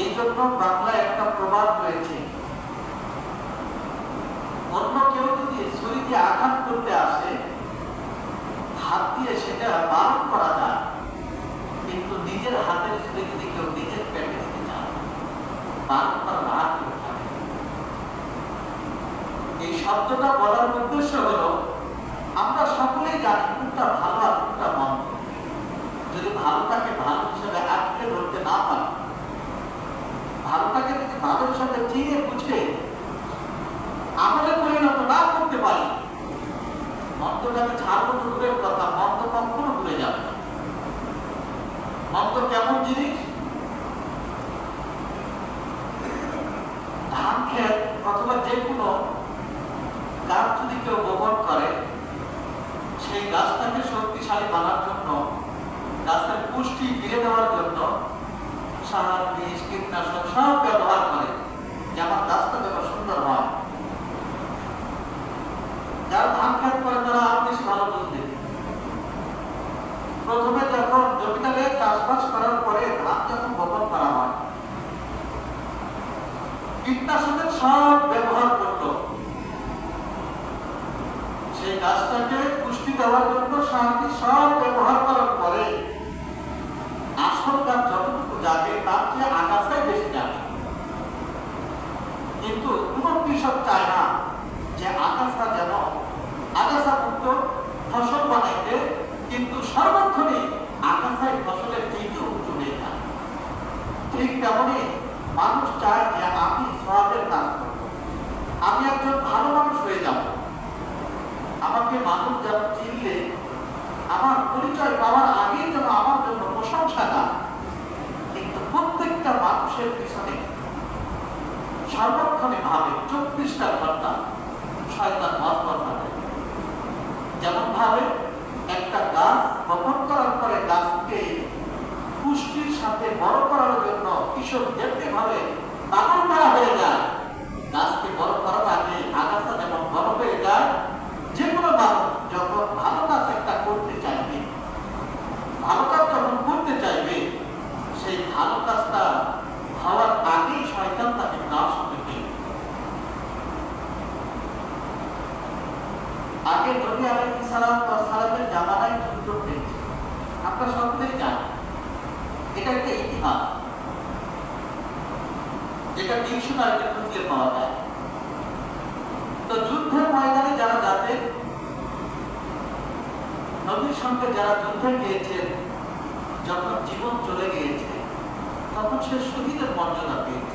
এই জন্য বাংলায় একটা প্রবাদ রয়েছে, অন্য কেউ যদি ছুরি দিয়ে আঘাত করতে আসে, হাত দিয়ে সেটা বারণ করা যায়, কিন্তু নিজের হাতের ছুরি যদি কেউ নিজের পেটে দিতে চায়, বারণ করার হাত উঠাবে। এই শব্দটা বলার উদ্দেশ্য হলো, আমরা সকলেই জানি কোনটা ভালো আর কোনটা মন্দ। যদি ভালোটাকে ভালো হিসেবে আঁকড়ে ধরতে না পারি, ভালোটাকে যদি ভালো হিসেবে চিনে বুঝে আমলে পরিণত না করতে পারি, মন্দটাকে ছাড়বো তো দূরের কথা, মন্দ কখনো ভুলে যাবে না। মন্দ কেমন জিনিস? ধান ক্ষেত অথবা যে কোনো গাছ যদি কেউ বপন করে, সেই গাছটাকে শক্তিশালী বানার জন্য, গাছের পুষ্টি ফিরে দেওয়ার জন্য সার, বিষ, কীটনাশক সব ব্যবহার করে, যেমন গাছটা যেন সুন্দর হয়। যারা ধান ক্ষেত করে তারা আরো বেশি ভালো বুঝবে। প্রথমে যখন জমিটাকে চাষবাস করার পরে ধান যখন বপন করা হয়, কীটনাশকের সব ব্যবহার করত, সেই গাছটাকে পুষ্টি দেওয়ার জন্য সার সব ব্যবহার করার পরে আসল গাছ যতটুকু যাবে তার চেয়ে আগাছাই বেশি যাবে। কিন্তু কোন কৃষক চায় না যে আগাছা যেন আগাছা মুক্ত ফসল বানাইতে, কিন্তু সর্বক্ষণে আগাছাই ফসলের চেয়ে উঁচু হয়ে যায়। ঠিক তেমনি মানুষ চায় যে আমি সওয়াবের কাজ করব, আমি একজন ভালো মানুষ হয়ে যাব, আমাকে মানুষ যেন চিনলে, আমার পরিচয় পাওয়ার আগেই যেন আমার জন্য প্রশংসা দেয়। কিন্তু প্রত্যেকটা মানুষের পিছনে সর্বক্ষণে ভাবে 24টা ঘন্টা শয়তান ওয়াসওয়াসা দেয়। যেমন ভাবে একটা গাছ বপন করার পরে গাছকে পুষ্টির সাথে বড় করার জন্য কৃষক যেতে ভাবে পালন করা হয়ে যায়, গাছকে বড় করার আগে আগাছা যেমন বড় হয়ে যায়। যে কোনো মানুষ যখন ভালো কাজ একটা করতে চাইবে, ভালো কাজ যখন করতে চাইবে, সেই ভালো কাজটা হওয়ার আগেই শয়তান তাকে নাশ করবে। আগে নবী আলাইহিস সালামের জামানায় যুদ্ধ হয়েছে, আমরা সকলেই জানি। এটা একটা ইতিহাস, যেটা ডিকশনারিতে খুঁজলে পাওয়া যায়। তো যুদ্ধের ময়দানে যারা যাতেন, নবীর সঙ্গে যারা যুদ্ধে গিয়েছেন, যখন জীবন চলে গিয়েছে তখন সে শহীদের মর্যাদা